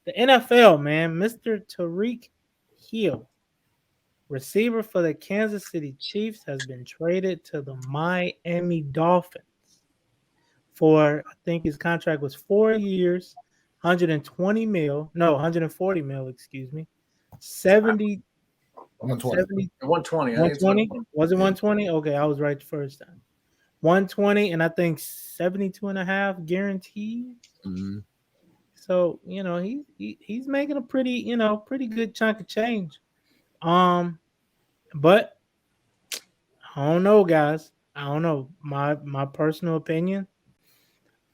The NFL, man, Mr. Tyreek Hill, receiver for the Kansas City Chiefs, has been traded to the Miami Dolphins for, I think his contract was 4 years, 120 mil, no, 140 mil, excuse me, 70, 120. 70, 120. I think it's 120. 120. Was it 120? Okay, I was right the first time. 120, and I think 72 and a half guaranteed. Mm-hmm. So, he's making a pretty good chunk of change. But I don't know, guys. I don't know. My personal opinion.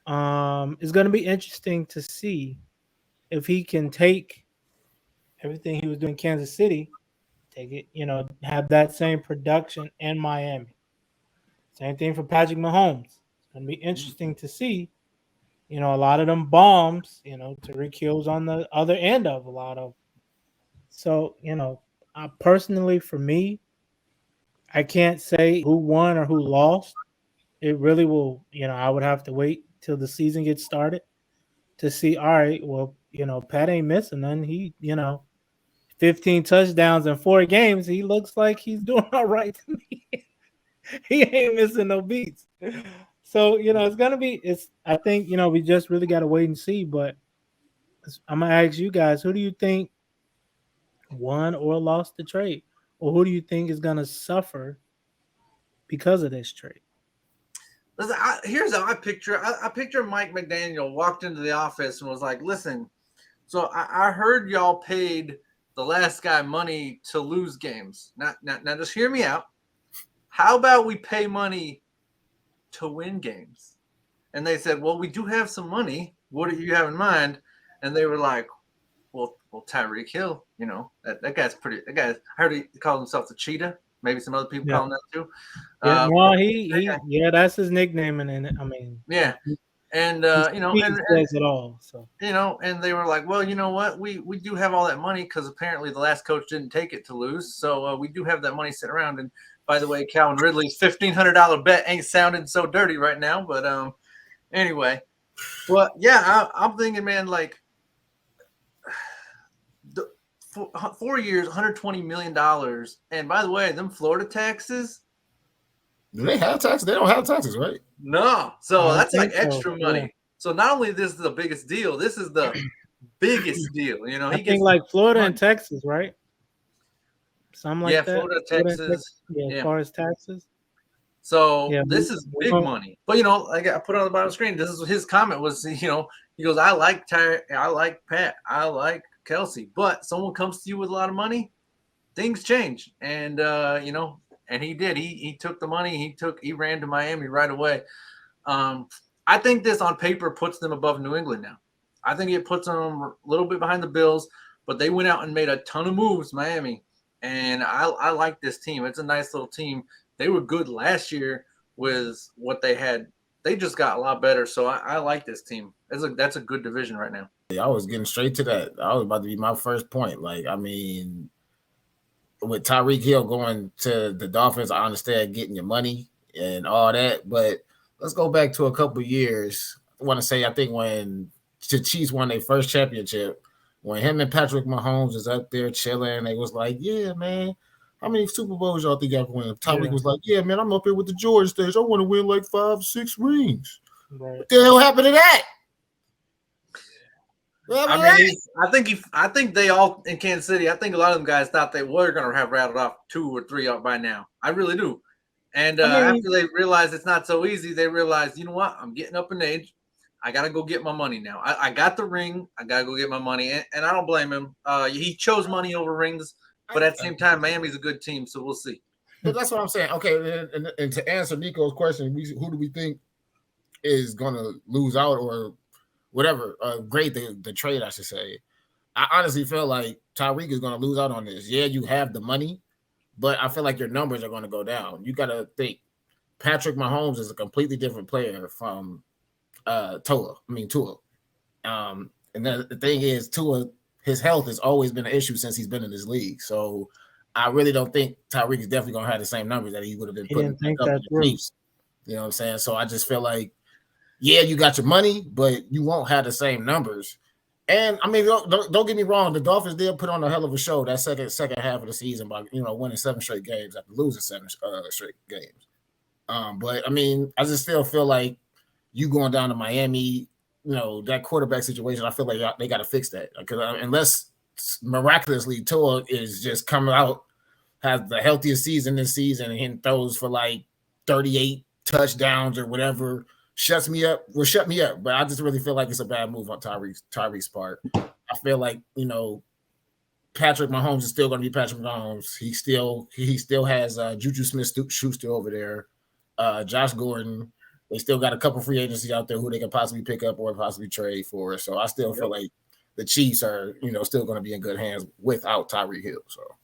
It's gonna be interesting to see if he can take everything he was doing in Kansas City, take it, have that same production in Miami. Same thing for Patrick Mahomes. It's gonna be interesting to see. A lot of them bombs, Tyreek Hill's on the other end of a lot of. So, personally, for me, I can't say who won or who lost. It really will, I would have to wait till the season gets started to see. All right, well, Pat ain't missing none. He, 15 touchdowns in 4 games. He looks like he's doing all right to me. He ain't missing no beats. So, it's gonna be. It's. I think we just really got to wait and see. But I'm gonna ask you guys, who do you think won or lost the trade, or who do you think is gonna suffer because of this trade? Listen, here's how I picture. I picture Mike McDaniel walked into the office and was like, "Listen, so I heard y'all paid the last guy money to lose games. Now, just hear me out. How about we pay money to win games?" And they said, "Well, we do have some money. What do you have in mind?" And they were like, "Well, Tyreek Hill. That guy's pretty. That guy. I heard he called himself the Cheetah. Maybe some other people call him that too." Yeah, no, yeah, that's his nickname, and I mean, yeah, and he says it all. So and they were like, "Well, you know what? We do have all that money because apparently the last coach didn't take it to lose, so we do have that money sitting around." And by the way, Calvin Ridley's $1,500 bet ain't sounding so dirty right now, but anyway, but yeah, I'm thinking, man, like 4 years, $120 million, and by the way, them Florida taxes. Do they have taxes? They don't have taxes, right? No. So that's like extra money. Yeah. So not only this is the biggest deal, this is the biggest deal. I think like Florida and Texas, right? Something like that. Florida, Texas. As far as taxes. So this is big money. But like I put on the bottom of the screen, this is his comment was, he goes, I like Pat, I like Kelsey, but someone comes to you with a lot of money, things change. And and he did. He took the money. He ran to Miami right away. I think this on paper puts them above New England now. I think it puts them a little bit behind the Bills, but they went out and made a ton of moves, Miami. And I like this team. It's a nice little team. They were good last year with what they had. They just got a lot better. So I like this team. That's a good division right now. I was getting straight to that. I was about to be my first point. Like, I mean, with Tyreek Hill going to the Dolphins, I understand getting your money and all that, but let's go back to a couple of years. I want to say, I think when the Chiefs won their first championship, when him and Patrick Mahomes was up there chilling, they was like, "Yeah, man, how many Super Bowls y'all think y'all can win?" Tyreek was like, "Yeah, man, I'm up here with the George stage. I want to win like 5-6 rings." Right. What the hell happened to that? I think they all in Kansas City. I think a lot of them guys thought they were going to have rattled off 2 or 3 up by now. I really do. And after they realized it's not so easy, they realized, you know what? I'm getting up in age. I got to go get my money now. I got the ring. I got to go get my money. And I don't blame him. He chose money over rings. But at the same time, Miami's a good team, so we'll see. But that's what I'm saying. Okay, and to answer Nico's question, who do we think is going to lose out or whatever, grade the trade, I should say. I honestly feel like Tyreek is going to lose out on this. Yeah, you have the money, but I feel like your numbers are going to go down. You got to think Patrick Mahomes is a completely different player from Tua. And then the thing is, Tua, his health has always been an issue since he's been in this league. So I really don't think Tyreek is definitely going to have the same numbers that he would have been putting up in the Chiefs. You know what I'm saying? So I just feel like, yeah, you got your money, but you won't have the same numbers. And I mean, don't get me wrong. The Dolphins did put on a hell of a show that second half of the season by winning 7 straight games after losing 7 straight games. But I mean, I just still feel like you going down to Miami, that quarterback situation. I feel like they got to fix that because unless miraculously Tua is just coming out, has the healthiest season this season, and he throws for like 38 touchdowns or whatever. Shut me up. But I just really feel like it's a bad move on Tyreek's part. I feel like, Patrick Mahomes is still going to be Patrick Mahomes. He still has Juju Smith-Schuster over there, Josh Gordon. They still got a couple free agencies out there who they can possibly pick up or possibly trade for. So I still feel like the Chiefs are, still going to be in good hands without Tyreek Hill. So